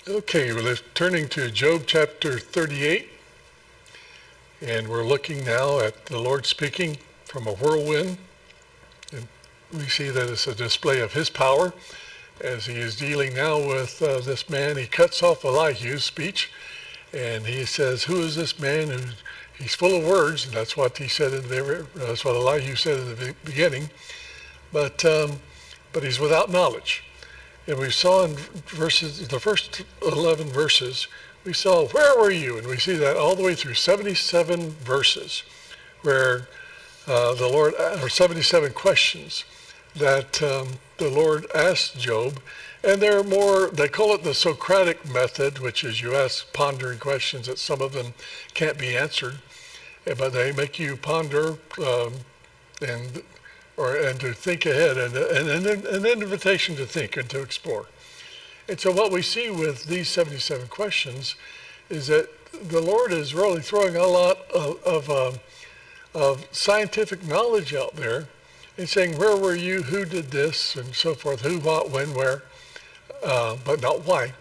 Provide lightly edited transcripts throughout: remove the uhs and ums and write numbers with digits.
Okay, we're turning to Job chapter 38, and we're looking now at the Lord speaking from a whirlwind. And we see that it's a display of his power as he is dealing now with this man. He cuts off Elihu's speech, and he says, "Who is this man who?" He's full of words, and that's what he said that's what Elihu said in the beginning. But he's without knowledge. And we saw in the first 11 verses, we saw, "Where were you?" And we see that all the way through 77 verses, where the Lord, or 77 questions that the Lord asked Job. And they're more, they call it the Socratic method, which is you ask pondering questions that some of them can't be answered, but they make you ponder and to think ahead, and an invitation to think and to explore. And so what we see with these 77 questions is that the Lord is really throwing a lot of scientific knowledge out there and saying, "Where were you? Who did this?" and so forth. Who, what, when, where, but not why.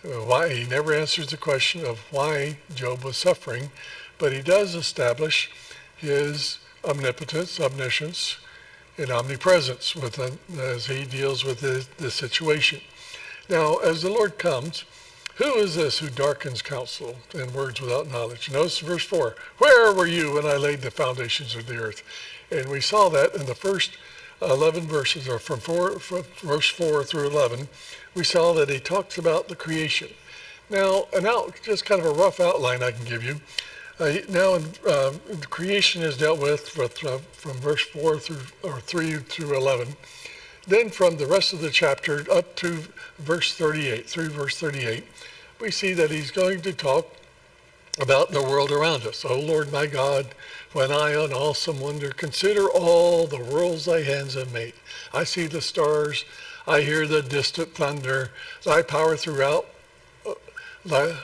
Why? He never answers the question of why Job was suffering, but he does establish his omnipotence, omniscience, and omnipresence as he deals with the situation. Now, as the Lord comes, who is this who darkens counsel and words without knowledge? Notice verse 4, "Where were you when I laid the foundations of the earth?" And we saw that in the first 11 verses, or from verse 4 through 11, we saw that he talks about the creation. Now, just kind of a rough outline I can give you. Creation is dealt with from verse 4 or 3 through 11. Then from the rest of the chapter up to verse 38, through verse 38, we see that he's going to talk about the world around us. "O Lord my God, when I on awesome wonder consider all the worlds thy hands have made. I see the stars, I hear the distant thunder, thy power throughout, boy,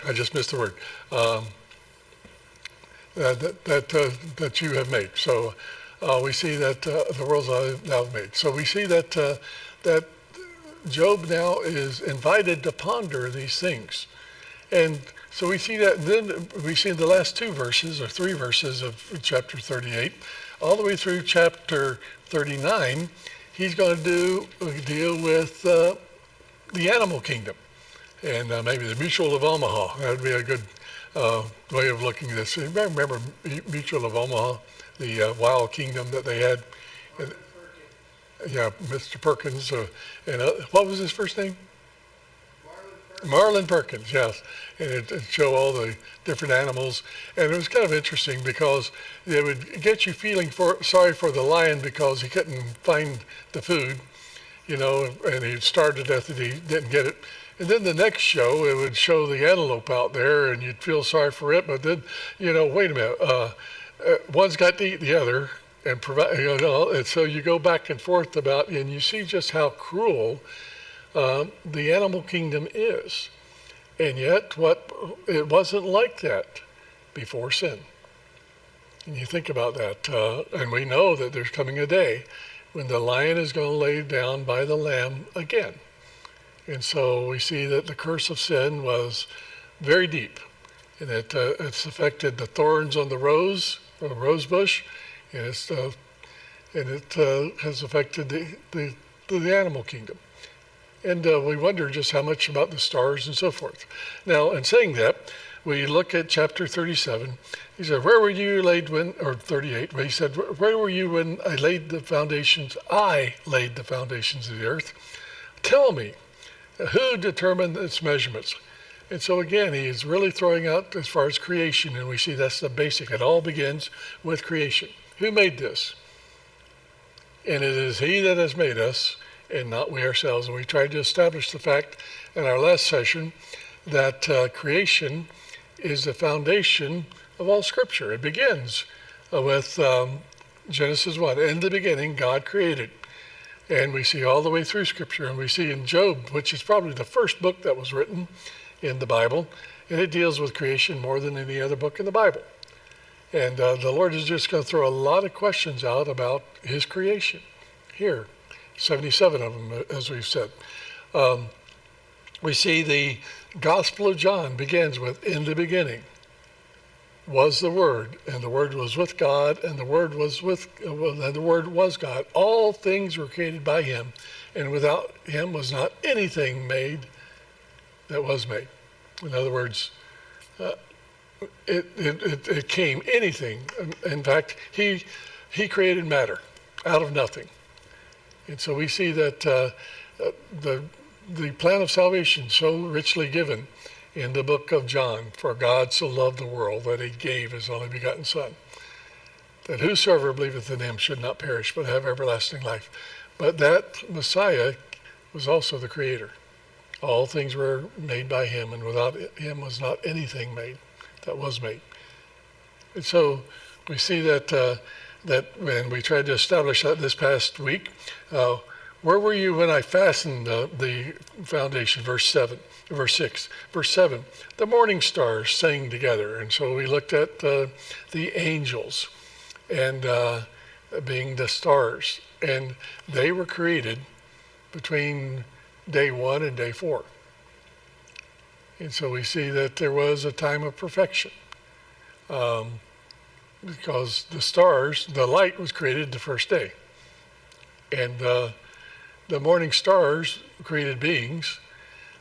I just missed the word, that you have made." So we see that the worlds thou have made. So we see that Job now is invited to ponder these things. And so we see that, and then we see in the last 2 verses, or 3 verses of chapter 38, all the way through chapter 39, he's going to deal with the animal kingdom. And maybe the Mutual of Omaha. That would be a good way of looking at this. You remember Mutual of Omaha, the wild kingdom that they had? Yeah, Mr. Perkins. And what was his first name? Marlin Perkins, yes. And it showed all the different animals. And it was kind of interesting because it would get you feeling sorry for the lion because he couldn't find the food, and he starved to death and he didn't get it. And then the next show, it would show the antelope out there, and you'd feel sorry for it. But then, wait a minute, one's got to eat the other, and provide. And so you go back and forth and you see just how cruel the animal kingdom is. And yet, it wasn't like that before sin. And you think about that, and we know that there's coming a day when the lion is going to lay down by the lamb again. And so we see that the curse of sin was very deep, and it's affected the thorns on the rose bush, and it has affected the animal kingdom. And we wonder just how much about the stars and so forth. Now, in saying that, we look at chapter 37. He said, "Where were you laid when," or 38, where he said, "Where were you when I laid the foundations? I laid the foundations of the earth. Tell me, who determined its measurements?" And so again, he is really throwing out as far as creation, and we see that's the basic. It all begins with creation. Who made this? And it is he that has made us, and not we ourselves. And we tried to establish the fact in our last session that creation is the foundation of all Scripture. It begins with Genesis 1. In the beginning, God created. And we see all the way through Scripture, and we see in Job, which is probably the first book that was written in the Bible, and it deals with creation more than any other book in the Bible. And the Lord is just going to throw a lot of questions out about his creation here. 77 of them, as we've said. Um, we see the Gospel of John begins with, in the beginning was the Word, and the Word was with God, and the Word was God. All things were created by him, and without him was not anything made that was made. In other words, it came anything. In fact, he created matter out of nothing. And so we see that the plan of salvation so richly given in the book of John, for God so loved the world that he gave his only begotten Son, that whosoever believeth in him should not perish but have everlasting life. But that Messiah was also the creator. All things were made by him, and without him was not anything made that was made. And so we see that when we tried to establish that this past week, where were you when I fastened the foundation? Verse 6. Verse 7, the morning stars sang together. And so we looked at the angels and being the stars. And they were created between day 1 and day 4. And so we see that there was a time of perfection. Because the stars, the light was created the first day. And the morning stars, created beings,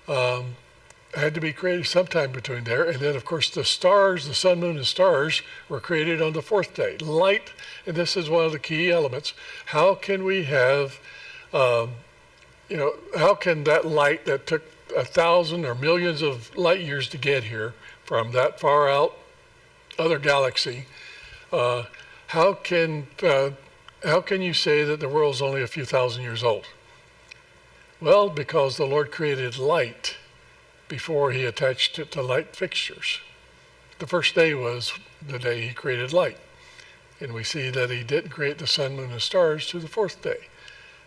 had to be created sometime between there. And then, of course, the stars, the sun, moon, and stars were created on the 4th day. Light, and this is one of the key elements. How can we have, how can that light that took 1,000 or millions of light years to get here from that far out other galaxy, how can you say that the world's only a few thousand years old? Well, because the Lord created light before he attached it to light fixtures. The first day was the day he created light. And we see that he didn't create the sun, moon, and stars to the 4th day.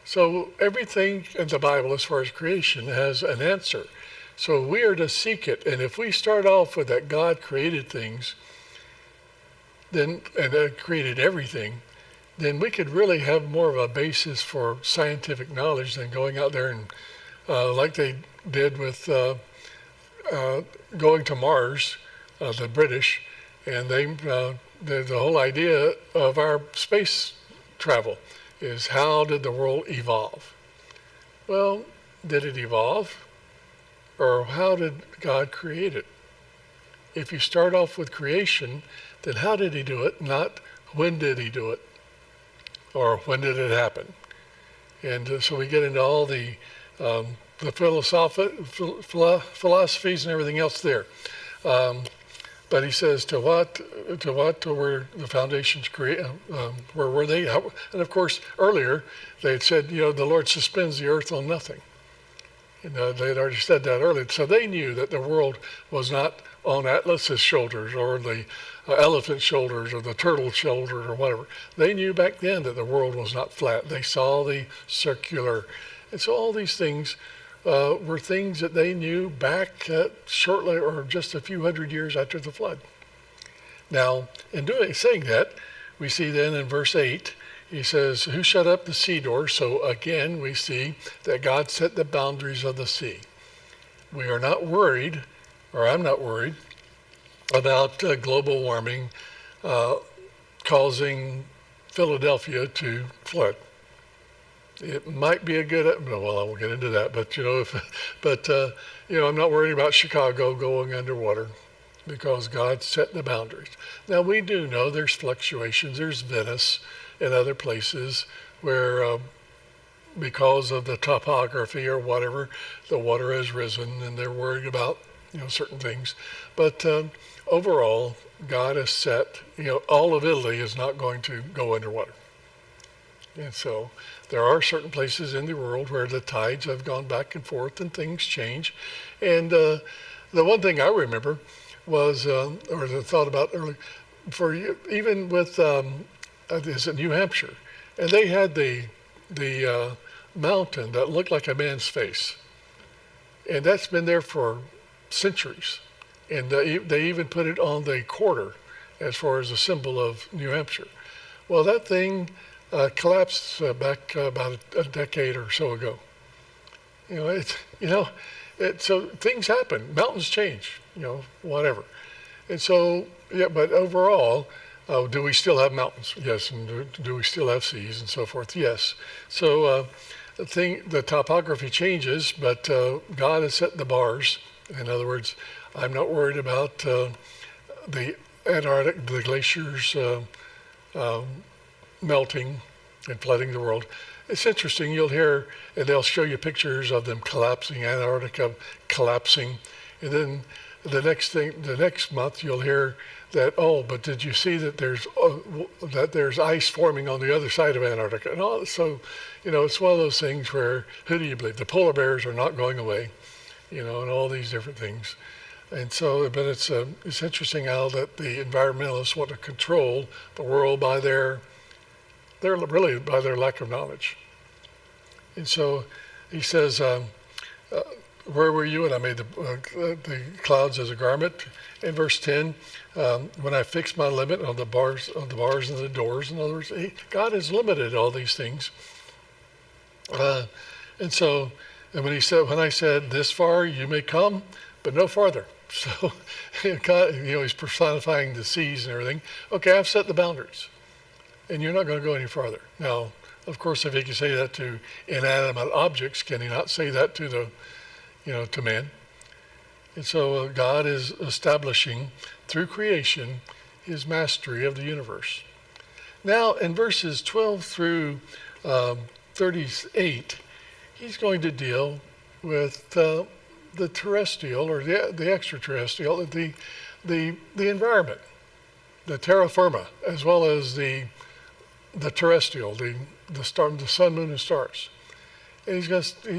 So everything in the Bible as far as creation has an answer. So we are to seek it. And if we start off with that God created things, and created everything, then we could really have more of a basis for scientific knowledge than going out there and like they did with going to Mars, the British, and the whole idea of our space travel is, how did the world evolve? Well, did it evolve? Or how did God create it? If you start off with creation, then how did he do it? Not when did he do it? Or when did it happen? And so we get into all the philosophies and everything else there. But he says, to what were the foundations created? Where were they? And of course, earlier they had said, the Lord suspends the earth on nothing. They had already said that earlier. So they knew that the world was not on Atlas's shoulders or the elephant's shoulders or the turtle's shoulders or whatever. They knew back then that the world was not flat. They saw the circular. And so all these things were things that they knew back shortly or just a few hundred years after the flood. Now, in saying that, we see then in verse 8, he says, who shut up the sea door? So again, we see that God set the boundaries of the sea. We are not worried, or I'm not worried, about global warming causing Philadelphia to flood. It might be a good, well, I won't get into that, but I'm not worried about Chicago going underwater because God set the boundaries. Now, we do know there's fluctuations. There's Venice and other places where because of the topography or whatever, the water has risen and they're worried about, certain things. But overall, God has set, all of Italy is not going to go underwater. And so there are certain places in the world where the tides have gone back and forth and things change. And the one thing I remember was, or the thought about earlier, even with, is it New Hampshire? And they had the mountain that looked like a man's face. And that's been there for centuries. And they even put it on the quarter as far as a symbol of New Hampshire. Well, that thing collapsed back about a decade or so ago. You know, so things happen. Mountains change. Whatever. And so, yeah, but overall, do we still have mountains? Yes. And do we still have seas and so forth? Yes. So the topography changes, but God has set the bars. In other words, I'm not worried about the Antarctic, the glaciers melting and flooding the world. It's interesting. You'll hear, and they'll show you pictures of them collapsing, Antarctica collapsing, and then the next month you'll hear that, oh, but did you see that there's ice forming on the other side of Antarctica? And all, so, it's one of those things where, who do you believe? The polar bears are not going away, and all these different things. And so, but it's interesting how that the environmentalists want to control the world by their lack of knowledge. And so he says, where were you when I made the clouds as a garment? In verse 10, when I fixed my limit on the bars and the doors. In other words, God has limited all these things. And when I said, this far you may come, but no farther. So God, he's personifying the seas and everything. Okay, I've set the boundaries, and you're not going to go any farther. Now, of course, if he can say that to inanimate objects, can he not say that to to man? And so God is establishing through creation his mastery of the universe. Now, in verses 12 through 38, he's going to deal with the terrestrial or the extraterrestrial, the environment, the terra firma, as well as the terrestrial, the sun, moon, and stars. And he's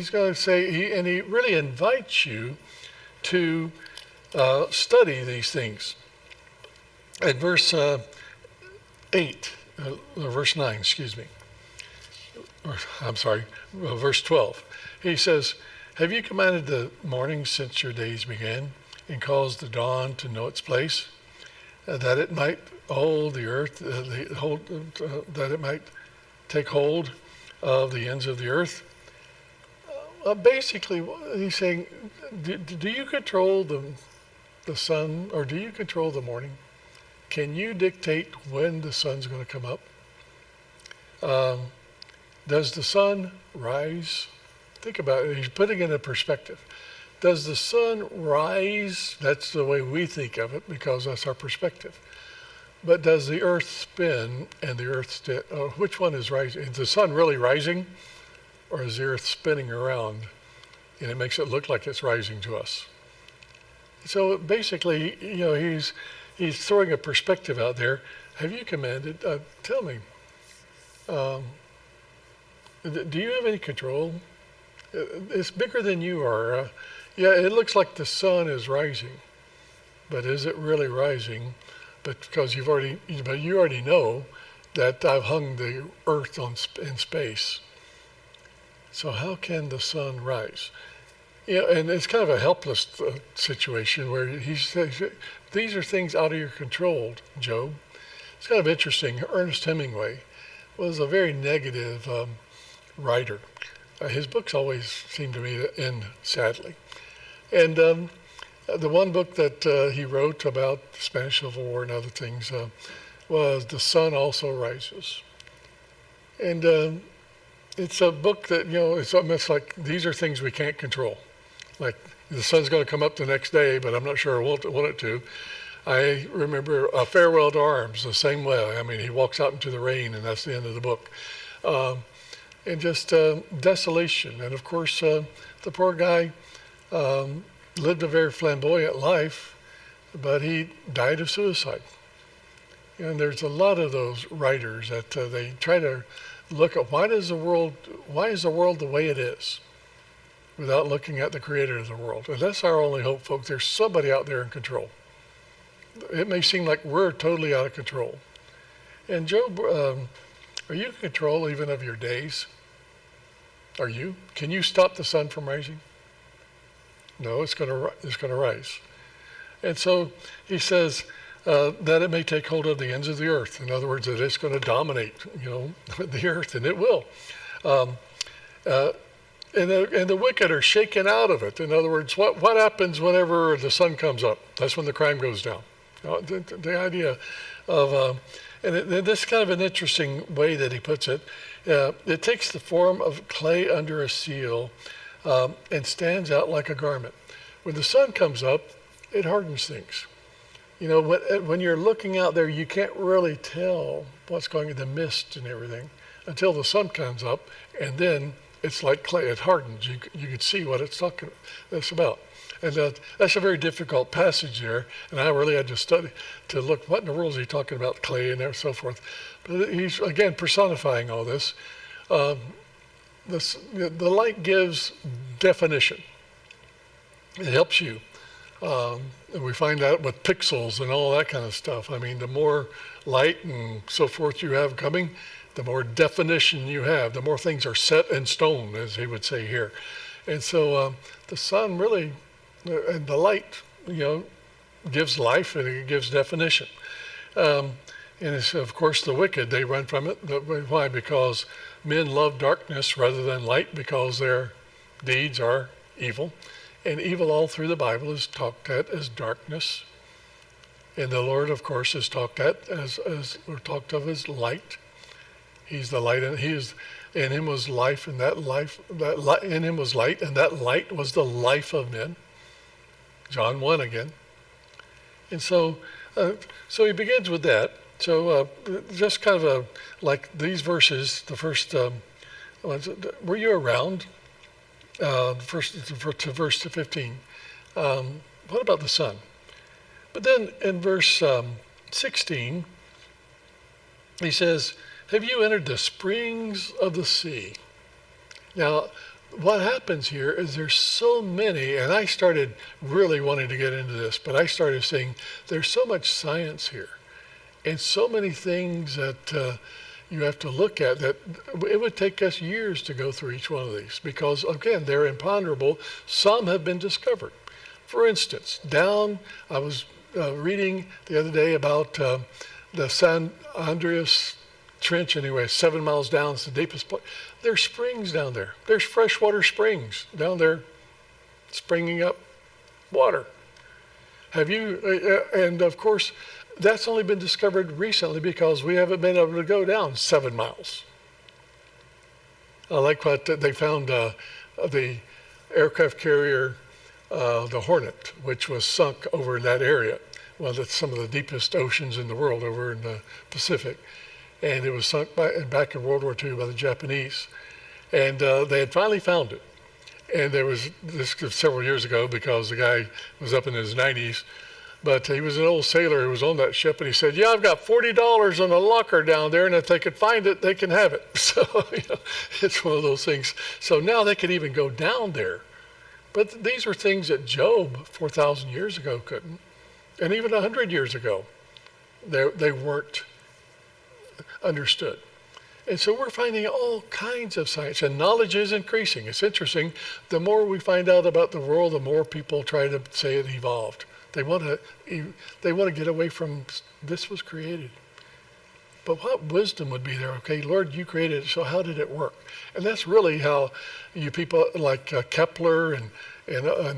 going to say, he really invites you to study these things. At verse 9, excuse me. I'm sorry, verse 12. He says, have you commanded the morning since your days began, and caused the dawn to know its place, that it might hold the earth, that it might take hold of the ends of the earth? Basically, he's saying, do you control the sun, or do you control the morning? Can you dictate when the sun's going to come up? Does the sun rise? Think about it. He's putting it in perspective. Does the sun rise? That's the way we think of it, because that's our perspective. But does the earth spin and the earth, which one is rising? Is the sun really rising, or is the earth spinning around and it makes it look like it's rising to us? So basically, he's throwing a perspective out there. Have you commanded? Tell me, do you have any control? It's bigger than you are. Yeah, it looks like the sun is rising, but is it really rising? But because you already know that I've hung the earth in space. So how can the sun rise? And it's kind of a helpless situation where he says, these are things out of your control, Job. It's kind of interesting. Ernest Hemingway was a very negative writer. His books always seem to me to end sadly. And the one book that he wrote about the Spanish Civil War and other things was The Sun Also Rises. And it's a book that, it's almost like these are things we can't control. Like the sun's going to come up the next day, but I'm not sure I want it to. I remember A Farewell to Arms the same way. I mean, he walks out into the rain, and that's the end of the book. And just desolation. And of course, the poor guy lived a very flamboyant life, but he died of suicide. And there's a lot of those writers that they try to look at why is the world the way it is, without looking at the creator of the world. And that's our only hope, folks. There's somebody out there in control. It may seem like we're totally out of control. And Job, are you in control even of your days? Are you? Can you stop the sun from rising? No, it's going to rise. And so he says, that it may take hold of the ends of the earth. In other words, that it's going to dominate, the earth, and it will. Um, uh, and the wicked are shaken out of it. In other words, what happens whenever the sun comes up? That's when the crime goes down. The idea of, this is kind of an interesting way that he puts it. It takes the form of clay under a seal and stands out like a garment. When the sun comes up, it hardens things. When you're looking out there, you can't really tell what's going in the mist and everything until the sun comes up, and then it's like clay. It hardens. You can see what it's about. And that's a very difficult passage there, and I really had to study to look, what in the world is he talking about, clay and so forth. But he's, again, personifying all this. The light gives definition. It helps you. And we find out with pixels and all that kind of stuff. I mean, the more light and so forth you have coming, the more definition you have, the more things are set in stone, as he would say here. And so the sun really, and the light, gives life and it gives definition. And it's, of course, the wicked, they run from it. Why? Because men love darkness rather than light, because their deeds are evil. And evil all through the Bible is talked at as darkness. And the Lord, of course, is talked at as or talked of as light. He's the light, and in him was life, and in him was light, and that light was the life of men. John 1 again. And so he begins with that. So just kind of like these verses, the first, were you around? First to verse 15. What about the sun? But then in verse 16, he says, have you entered the springs of the sea? Now, what happens here is there's so many, and I started really wanting to get into this, but I started saying there's so much science here and so many things that you have to look at that it would take us years to go through each one of these because, again, they're imponderable. Some have been discovered. For instance, I was reading the other day about the San Andreas Trench, anyway, 7 miles down. It's the deepest place. There's springs down there. There's freshwater springs down there springing up water. Have you, and of course, that's only been discovered recently because we haven't been able to go down 7 miles. I like what they found, the aircraft carrier, the Hornet, which was sunk over in that area. Well, that's some of the deepest oceans in the world over in the Pacific. And it was sunk back in World War II by the Japanese. And they had finally found it. And there was, this was several years ago because the guy was up in his 90s. But he was an old sailor who was on that ship, and he said, yeah, I've got $40 in a locker down there, and if they could find it, they can have it. So it's one of those things. So now they could even go down there. But these are things that Job 4,000 years ago couldn't. And even 100 years ago, they weren't understood. And so we're finding all kinds of science, and knowledge is increasing. It's interesting. The more we find out about the world, the more people try to say it evolved. They want to get away from this was created. But what wisdom would be there? Okay, Lord, you created it, so how did it work? And that's really how you people like Kepler and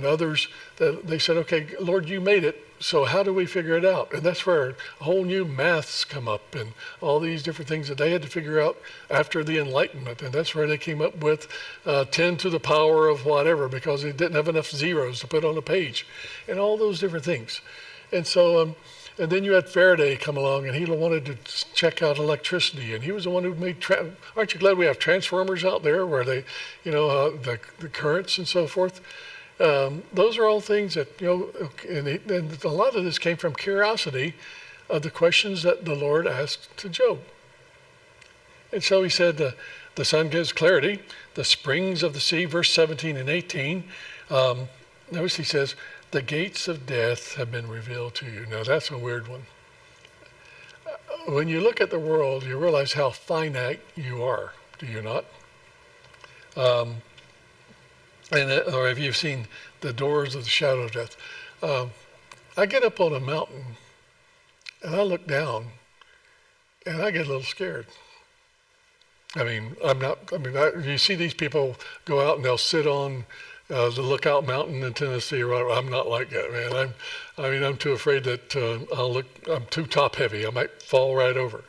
others, that they said, okay, Lord, you made it, so how do we figure it out? And that's where whole new maths come up and all these different things that they had to figure out after the Enlightenment. And that's where they came up with 10 to the power of whatever, because they didn't have enough zeros to put on a page and all those different things. And so, and then you had Faraday come along, and he wanted to check out electricity, and he was the one who made, aren't you glad we have transformers out there where they, the currents and so forth? Those are all things that, and a lot of this came from curiosity of the questions that the Lord asked to Job. And so he said, the sun gives clarity, the springs of the sea, verse 17 and 18. Notice he says, the gates of death have been revealed to you. Now that's a weird one. When you look at the world, you realize how finite you are, do you not? Or have you seen the doors of the shadow of death? I get up on a mountain And I look down, and I get a little scared. I mean, I'm not. I mean, you see these people go out and they'll sit on the Lookout Mountain in Tennessee or whatever. I'm not like that, man. I'm too afraid that I'm too top heavy. I might fall right over.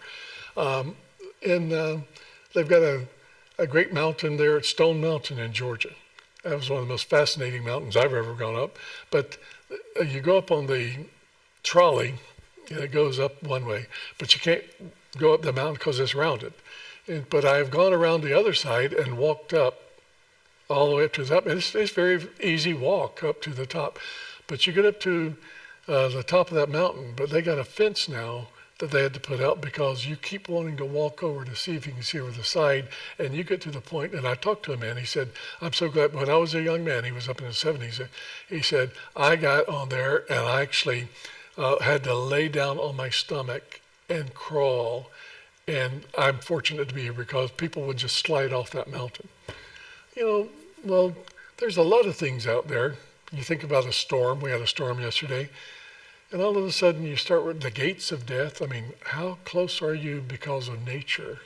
Um, and they've got a great mountain there at Stone Mountain in Georgia. That was one of the most fascinating mountains I've ever gone up. But you go up on the trolley, and it goes up one way, but you can't go up the mountain because it's rounded. But I've gone around the other side and walked up all the way up to the top. And it's very easy walk up to the top. But you get up to the top of that mountain, but they got a fence now that they had to put out because you keep wanting to walk over to see if you can see over the side. And you get to the point, and I talked to a man, he said, I'm so glad, when I was a young man, he was up in his 70s, he said, I got on there and I actually had to lay down on my stomach and crawl. And I'm fortunate to be here because people would just slide off that mountain. You know, well, there's a lot of things out there. You think about a storm. We had a storm yesterday. And all of a sudden you start with the gates of death. I mean, how close are you because of nature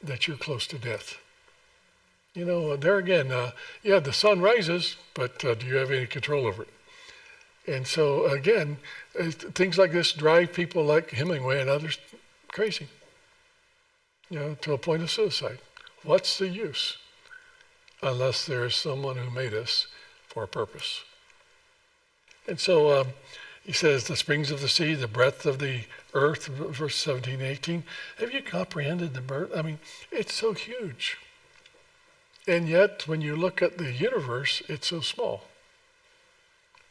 that you're close to death? You know, there again, yeah, the sun rises, but do you have any control over it? And so again, things like this drive people like Hemingway and others crazy, you know, to a point of suicide. What's the use? Unless there's someone who made us for a purpose. And so he says, the springs of the sea, the breadth of the earth, verse 17, 18. Have you comprehended the birth? I mean, it's so huge. And yet, when you look at the universe, it's so small.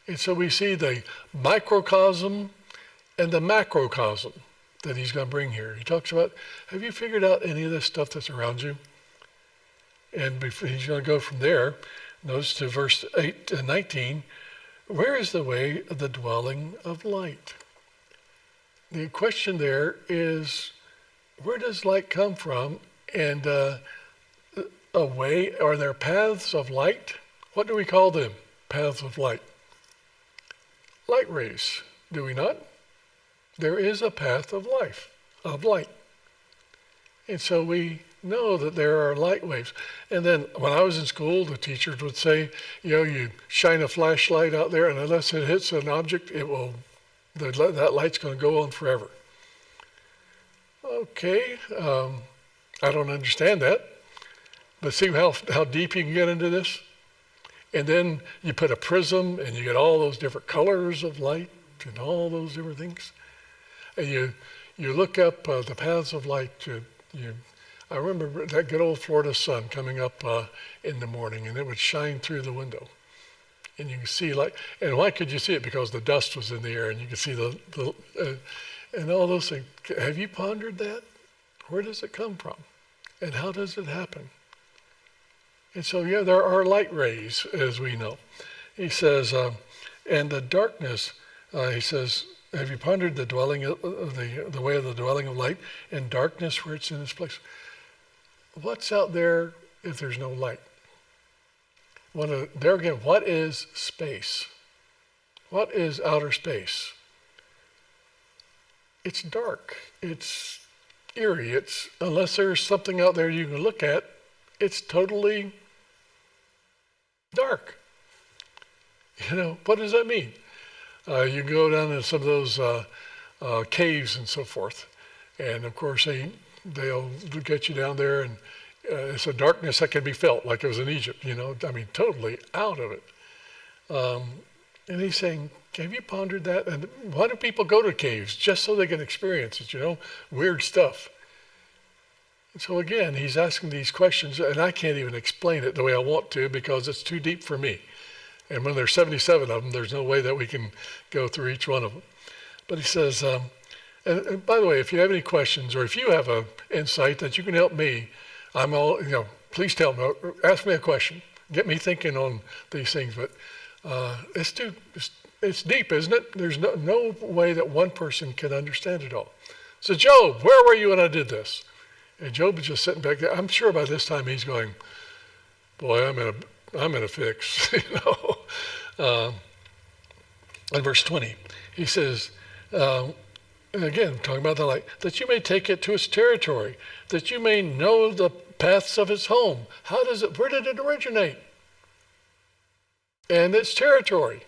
And so we see the microcosm and the macrocosm that he's going to bring here. He talks about, have you figured out any of this stuff that's around you? And he's going to go from there. Notice to verse 8 and 19. Where is the way of the dwelling of light? The question there is, where does light come from? And a way, are there paths of light? What do we call them? Paths of light. Light rays, do we not? There is a path of life, of light. And so we know that there are light waves. And then when I was in school, the teachers would say, you know, you shine a flashlight out there, and unless it hits an object, that light's going to go on forever. Okay, I don't understand that. But see how deep you can get into this? And then you put a prism, and you get all those different colors of light and all those different things. And you look up the paths of light. I remember that good old Florida sun coming up in the morning, and it would shine through the window. And you can see light. And why could you see it? Because the dust was in the air, and you could see and all those things. Have you pondered that? Where does it come from? And how does it happen? And so, yeah, there are light rays, as we know. He says, and the darkness, he says, have you pondered the dwelling of the way of the dwelling of light and darkness where it's in its place? What's out there if there's no light? There again, what is space? What is outer space? It's dark. It's eerie. It's, unless there's something out there you can look at, it's totally dark. You know, what does that mean? You can go down in some of those caves and so forth. And of course, they'll get you down there, and it's a darkness that can be felt, like it was in Egypt, you know, I mean, totally out of it. And he's saying, have you pondered that? And why do people go to caves? Just so they can experience it, you know, weird stuff. And so again, he's asking these questions, and I can't even explain it the way I want to because it's too deep for me. And when there's 77 of them, there's no way that we can go through each one of them. But he says, and by the way, if you have any questions, or if you have an insight that you can help me, I'm all, you know, please tell me, ask me a question, get me thinking on these things. But it's deep, isn't it? There's no way that one person can understand it all. So Job, where were you when I did this? And Job is just sitting back there. I'm sure by this time he's going, boy, I'm in a fix, you know. In verse 20, he says, And again, talking about the light, that you may take it to its territory, that you may know the paths of its home. Where did it originate? And its territory,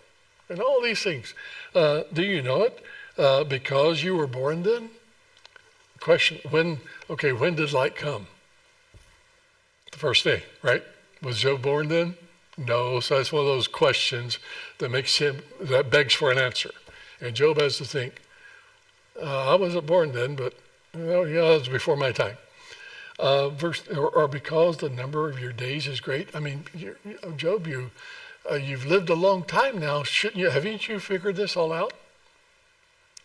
and all these things. Do you know it? Because you were born then? Question, when did light come? The first day, right? Was Job born then? No, so that's one of those questions that begs for an answer. And Job has to think, I wasn't born then, but that was before my time. Or because the number of your days is great. I mean, Job, you've lived a long time now. Haven't you figured this all out?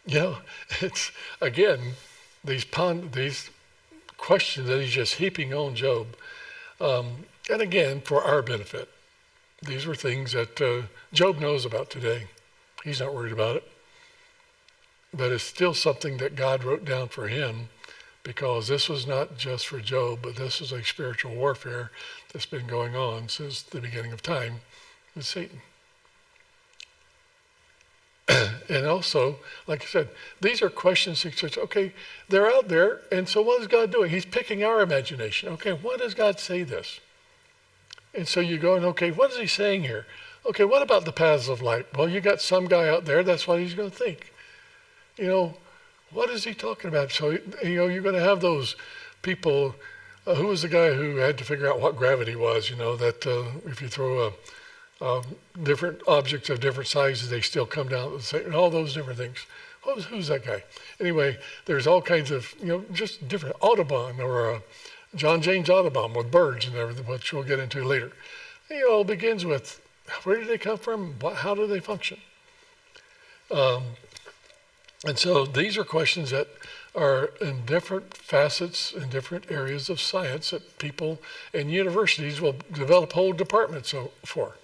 It's, again, these questions that he's just heaping on Job. And again, for our benefit. These were things that Job knows about today. He's not worried about it. But it's still something that God wrote down for him, because this was not just for Job, but this is a spiritual warfare that's been going on since the beginning of time with Satan. And also, like I said, these are questions that says, okay, they're out there, and so what is God doing? He's picking our imagination. Okay, why does God say this? And so you go, and okay, what is he saying here? Okay, what about the paths of light? Well, you got some guy out there, that's what he's going to think. What is he talking about? So, you're going to have those people. Who was the guy who had to figure out what gravity was? That if you throw different objects of different sizes, they still come down the same, and all those different things. Who's that guy? Anyway, there's all kinds of, just different, Audubon, or John James Audubon with birds and everything, which we'll get into later. It all begins with, where did they come from? How do they function? And so these are questions that are in different facets and different areas of science that people and universities will develop whole departments for.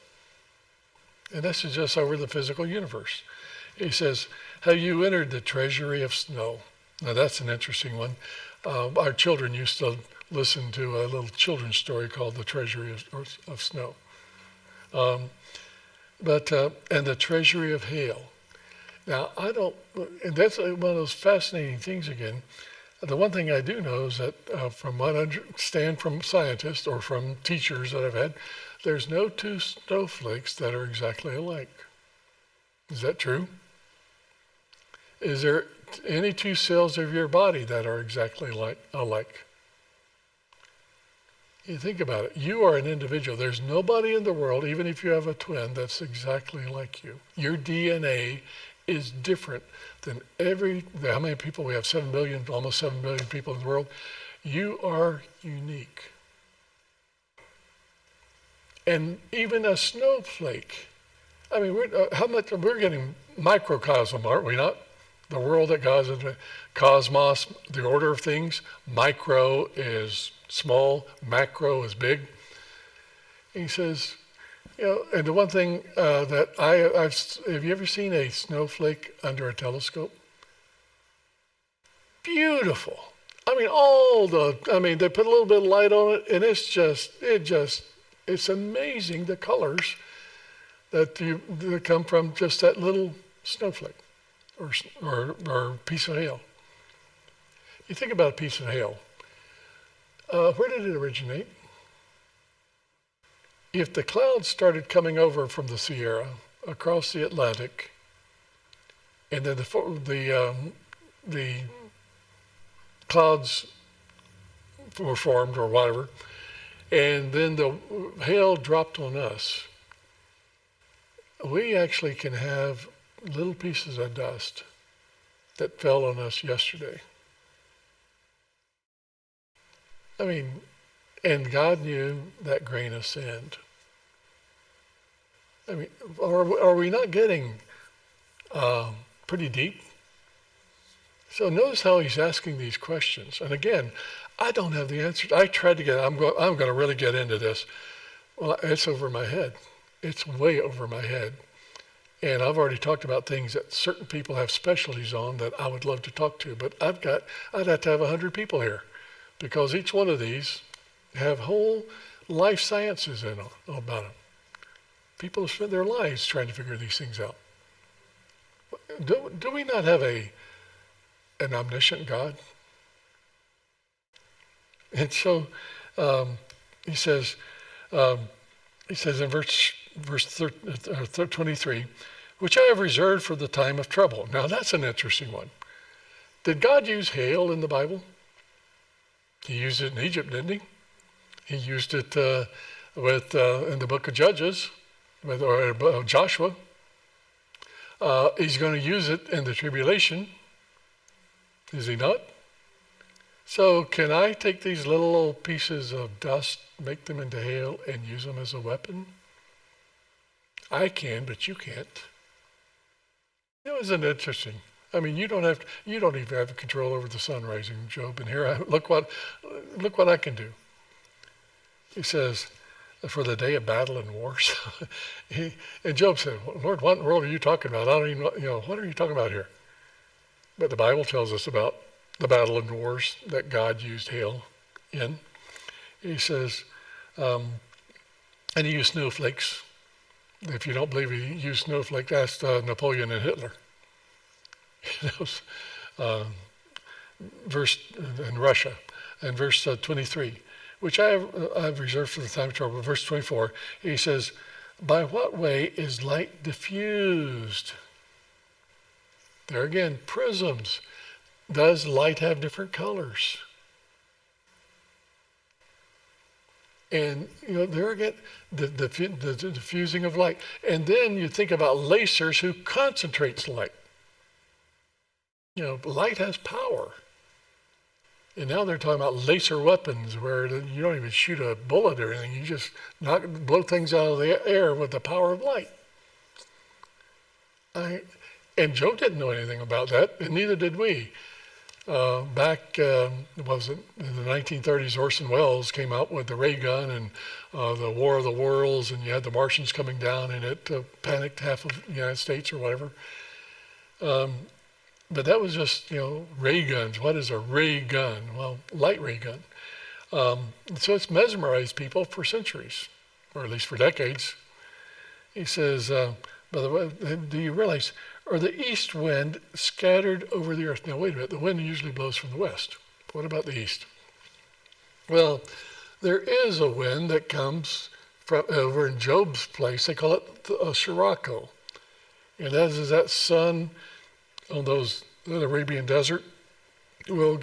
And this is just over the physical universe. He says, have you entered the treasury of snow? Now that's an interesting one. Our children used to listen to a little children's story called The Treasury of Snow. And the treasury of hail. Now, and that's one of those fascinating things again. The one thing I do know is that from what I understand from scientists or from teachers that I've had, there's no two snowflakes that are exactly alike. Is that true? Is there any two cells of your body that are exactly alike? You think about it. You are an individual. There's nobody in the world, even if you have a twin, that's exactly like you. Your DNA is different than how many people we have? 7 billion, almost 7 billion people in the world. You are unique. And even a snowflake. I mean, we're getting microcosm, aren't we not? The world that goes into cosmos, the order of things. Micro is small, macro is big. And he says, and the one thing that have you ever seen a snowflake under a telescope? Beautiful. I mean, they put a little bit of light on it, and it's amazing the colors that come from just that little snowflake or piece of hail. You think about a piece of hail. Where did it originate? If the clouds started coming over from the Sierra across the Atlantic, and then the clouds were formed or whatever, and then the hail dropped on us, we actually can have little pieces of dust that fell on us yesterday. I mean, and God knew that grain of sand. I mean, are we not getting pretty deep? So notice how he's asking these questions. And again, I don't have the answers. I tried to I'm going to really get into this. Well, it's over my head. It's way over my head. And I've already talked about things that certain people have specialties on that I would love to talk to. But I'd have to have 100 people here, because each one of these have whole life sciences in them, about them. People have spent their lives trying to figure these things out. Do we not have a an omniscient God? And so he says in verse 23, which I have reserved for the time of trouble. Now that's an interesting one. Did God use hail in the Bible? He used it in Egypt, didn't he? He used it in the book of Judges, or Joshua. He's going to use it in the tribulation. Is he not? So can I take these little old pieces of dust, make them into hail, and use them as a weapon? I can, but you can't. Isn't it interesting? I mean, you don't even have control over the sun rising, Job. And here, look what I can do. He says, for the day of battle and wars. And Job said, Lord, what in the world are you talking about? I don't even know, what are you talking about here? But the Bible tells us about the battle and wars that God used hail in. He says, and he used snowflakes. If you don't believe he used snowflakes, ask Napoleon and Hitler. Verse in Russia, and verse 23, which I've reserved for the time of trouble. Verse 24, he says, by what way is light diffused? There again, prisms. Does light have different colors? And there again, the diffusing of light. And then you think about lasers who concentrates light. Light has power. And now they're talking about laser weapons where you don't even shoot a bullet or anything. You just blow things out of the air with the power of light. And Job didn't know anything about that, and neither did we. Back, was it in the 1930s, Orson Welles came out with the ray gun and the War of the Worlds, and you had the Martians coming down, and it panicked half of the United States or whatever. But that was just, ray guns. What is a ray gun? Well, light ray gun. So it's mesmerized people for centuries, or at least for decades. He says, by the way, do you realize, or the east wind scattered over the earth? Now, wait a minute. The wind usually blows from the west. What about the east? Well, there is a wind that comes from over in Job's place. They call it a Sirocco. And that is that sun on the Arabian desert will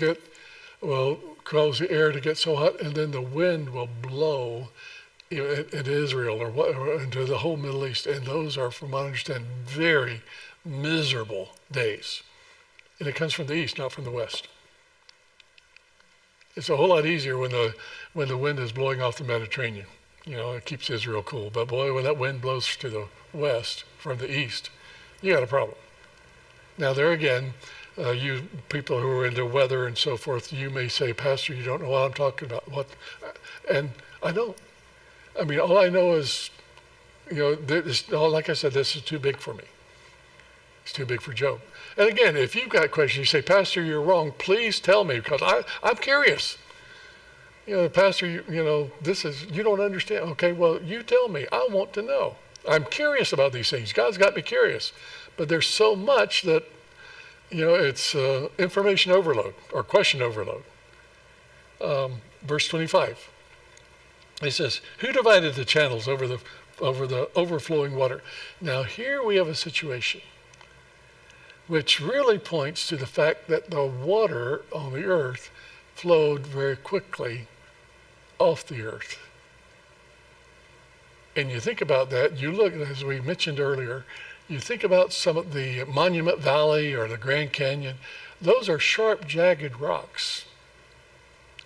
cause the air to get so hot, and then the wind will blow in Israel or into the whole Middle East. And those are, from what I understand, very miserable days. And it comes from the east, not from the west. It's a whole lot easier when the wind is blowing off the Mediterranean. It keeps Israel cool. But boy, when that wind blows to the west from the east, you got a problem. Now there again, you people who are into weather and so forth, you may say, Pastor, you don't know what I'm talking about. What? And I don't. I mean, all I know is, like I said, this is too big for me. It's too big for Job. And again, if you've got questions, you say, Pastor, you're wrong. Please tell me, because I'm curious. Pastor, you don't understand. Okay, well, you tell me. I want to know. I'm curious about these things. God's got me curious. But there's so much that, it's information overload or question overload. Verse 25. He says, who divided the channels over the overflowing water? Now here we have a situation which really points to the fact that the water on the earth flowed very quickly off the earth. And you think about that, you look, as we mentioned earlier, you think about some of the Monument Valley or the Grand Canyon. Those are sharp, jagged rocks.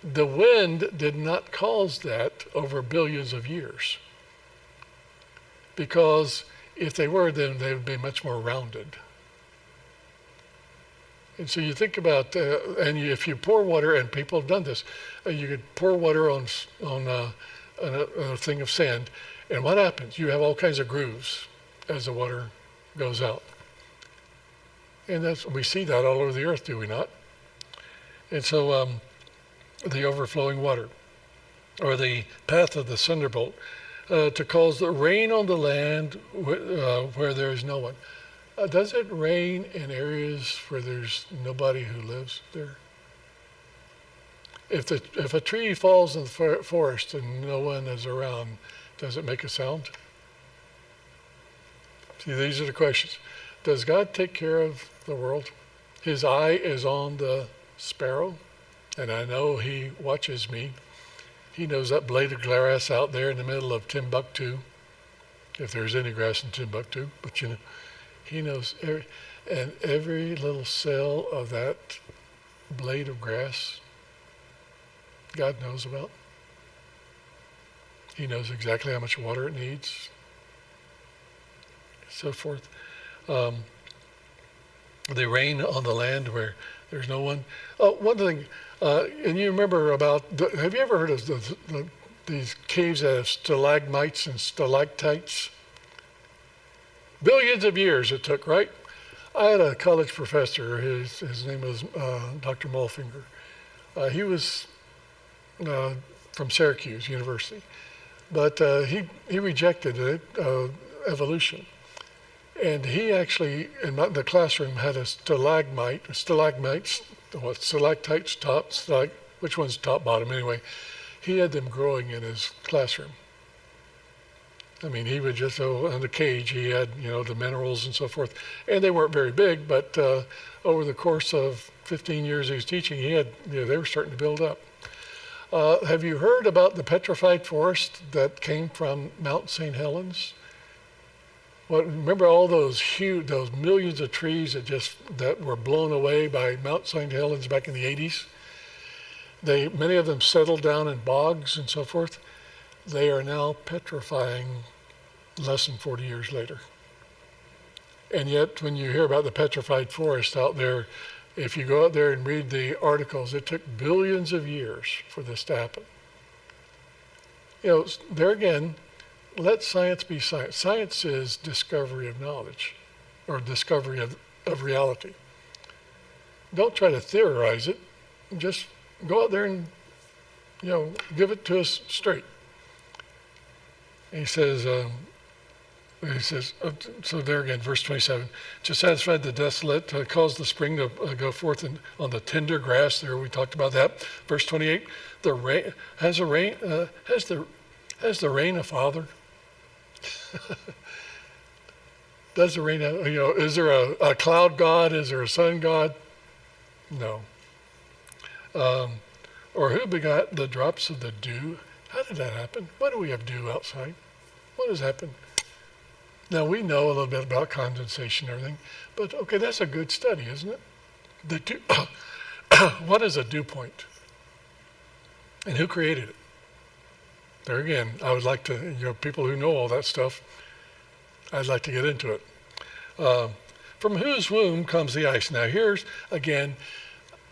The wind did not cause that over billions of years. Because if they were, then they would be much more rounded. And so you think about, if you pour water, and people have done this, you could pour water on a thing of sand, and what happens? You have all kinds of grooves as the water goes out. And we see that all over the earth, do we not? And so the overflowing water, or the path of the thunderbolt, to cause the rain on the land where there is no one. Does it rain in areas where there's nobody who lives there? If a tree falls in the forest and no one is around, does it make a sound? See, these are the questions. Does God take care of the world? His eye is on the sparrow, and I know he watches me. He knows that blade of grass out there in the middle of Timbuktu, if there's any grass in Timbuktu, but he knows every little cell of that blade of grass, God knows about. He knows exactly how much water it needs, so forth. They rain on the land where there's no one. Oh, one thing, and you remember about, have you ever heard of these caves that have stalagmites and stalactites? Billions of years it took, right? I had a college professor, his name was Dr. Mulfinger. He was from Syracuse University, but he rejected it, evolution. And he actually, in the classroom, had a stalagmites, stalactites, top, which one's top, bottom, anyway. He had them growing in his classroom. I mean, he would just, in the cage, he had, the minerals and so forth. And they weren't very big, but over the course of 15 years he was teaching, he had, they were starting to build up. Have you heard about the petrified forest that came from Mount St. Helens? Remember all those millions of trees that were blown away by Mount St. Helens back in the 80s? Many of them settled down in bogs and so forth. They are now petrifying less than 40 years later. And yet, when you hear about the petrified forest out there, if you go out there and read the articles, it took billions of years for this to happen. There again, let science be science. Science is discovery of knowledge, or discovery of reality. Don't try to theorize it. Just go out there and, give it to us straight. He says, so there again, verse 27, to satisfy the desolate, to cause the spring to go forth on the tender grass. There we talked about that. Verse 28, has the rain a father? Does the rain have, is there a cloud god? Is there a sun god? No. Or who begot the drops of the dew? How did that happen? Why do we have dew outside? What has happened? Now, we know a little bit about condensation and everything, but okay, that's a good study, isn't it? The dew, what is a dew point? And who created it? There again, I would like to, people who know all that stuff, I'd like to get into it. From whose womb comes the ice? Now, here's, again,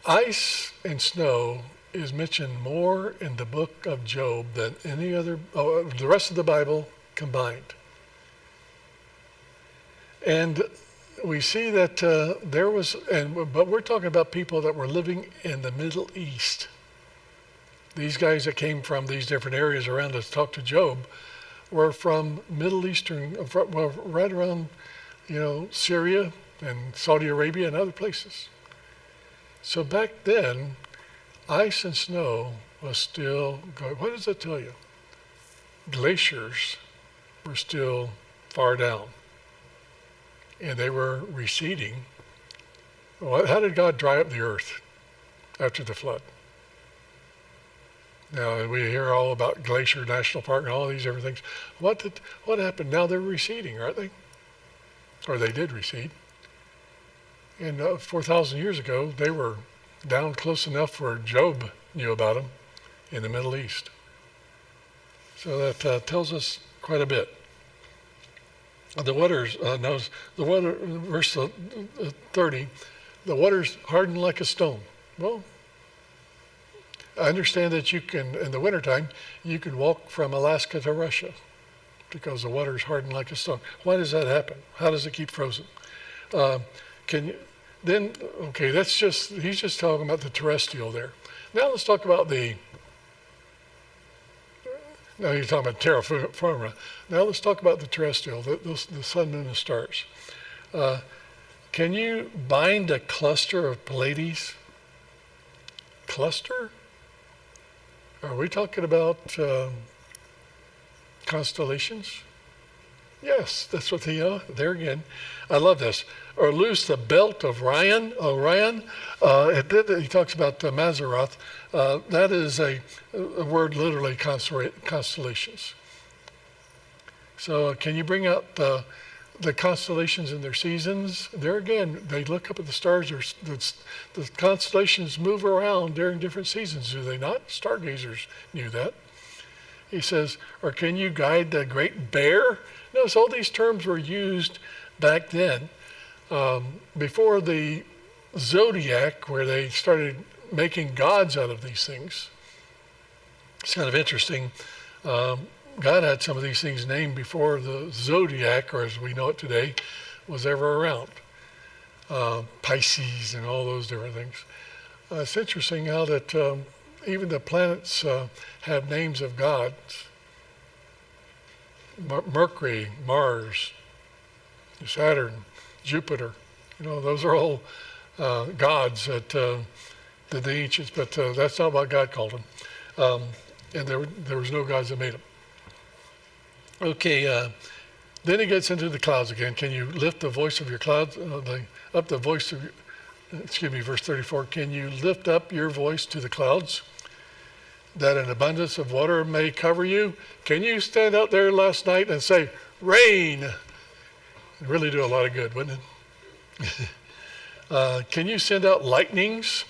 ice and snow is mentioned more in the book of Job than any other, the rest of the Bible combined. And we see that there was, but we're talking about people that were living in the Middle East. These guys that came from these different areas around us to talk to Job were from Middle Eastern, right around, Syria and Saudi Arabia and other places. So back then, ice and snow was still going. What does that tell you? Glaciers were still far down, and they were receding. How did God dry up the earth after the flood? Now, we hear all about Glacier National Park and all these different things. What happened? Now they're receding, aren't they? Or they did recede. And 4,000 years ago, they were down close enough where Job knew about them in the Middle East. So that tells us quite a bit. The waters, verse 30, the waters hardened like a stone. Well, I understand that you can, in the wintertime, you can walk from Alaska to Russia because the water is hardened like a stone. Why does that happen? How does it keep frozen? He's just talking about the terrestrial there. Now let's talk about now you're talking about terra firma. Now let's talk about the terrestrial, the sun, moon, and stars. Can you bind a cluster of Pleiades? Cluster? Are we talking about constellations? Yes, that's what there again. I love this. Or loose the belt of Orion. He talks about Mazaroth. That is a word literally constellations. So can you bring out the constellations in their seasons? There again, they look up at the stars. The constellations move around during different seasons, do they not? Stargazers knew that. He says, or can you guide the great bear? Notice all these terms were used back then. Before the zodiac, where they started making gods out of these things. It's kind of interesting. God had some of these things named before the zodiac, or as we know it today, was ever around. Pisces and all those different things. It's interesting how that even the planets have names of gods. Mercury, Mars, Saturn, Jupiter. Those are all gods that the ancients, but that's not what God called them. And there was no gods that made them. Okay, then he gets into the clouds again. Can you lift the voice of your clouds, verse 34, can you lift up your voice to the clouds, that an abundance of water may cover you? Can you stand out there last night and say, rain? It'd really do a lot of good, wouldn't it? Can you send out lightnings?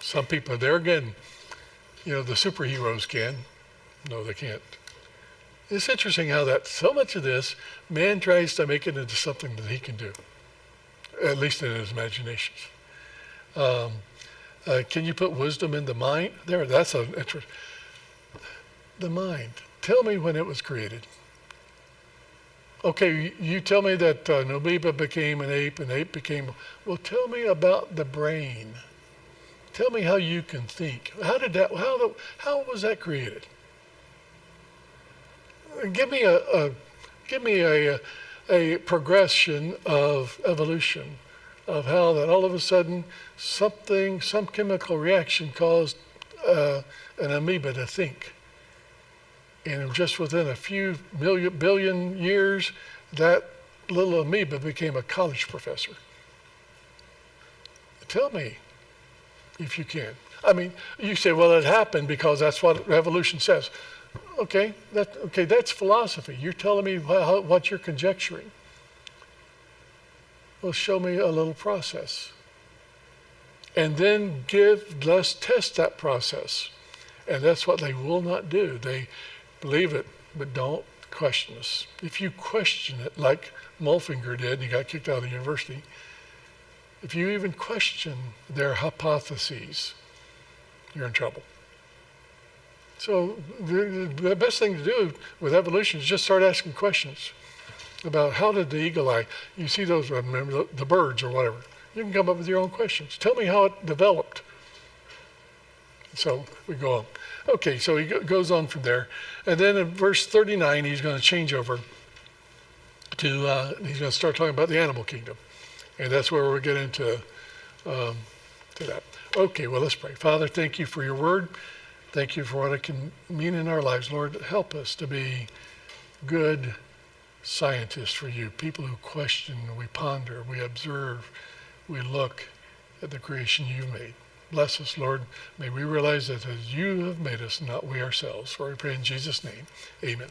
Some people, there again, the superheroes can. No, they can't. It's interesting how that so much of this, man tries to make it into something that he can do, at least in his imaginations. Can you put wisdom in the mind? That's an interest. The mind. Tell me when it was created. Okay, you tell me that an amoeba became an ape, and ape became. Well, tell me about the brain. Tell me how you can think. How was that created? Give me a progression of evolution, of how that all of a sudden some chemical reaction caused an amoeba to think. And just within a few billion years, that little amoeba became a college professor. Tell me, if you can. I mean, you say, well, it happened because that's what evolution says. Okay, that's philosophy. You're telling me what you're conjecturing. Well, show me a little process. And then let's test that process. And that's what they will not do. They believe it, but don't question us. If you question it, like Mulfinger did, he got kicked out of the university. If you even question their hypotheses, you're in trouble. So the best thing to do with evolution is just start asking questions about how did the eagle eye, you see those, remember the birds or whatever. You can come up with your own questions. Tell me how it developed. So we go on. Okay, so he goes on from there. And then in verse 39, he's going to change over to, he's going to start talking about the animal kingdom. And that's where we'll get into to that. Okay, well, let's pray. Father, thank you for your word. Thank you for what it can mean in our lives. Lord, help us to be good scientists for you, people who question, we ponder, we observe, we look at the creation you've made. Bless us, Lord. May we realize that as you have made us, not we ourselves. For we pray in Jesus' name, amen.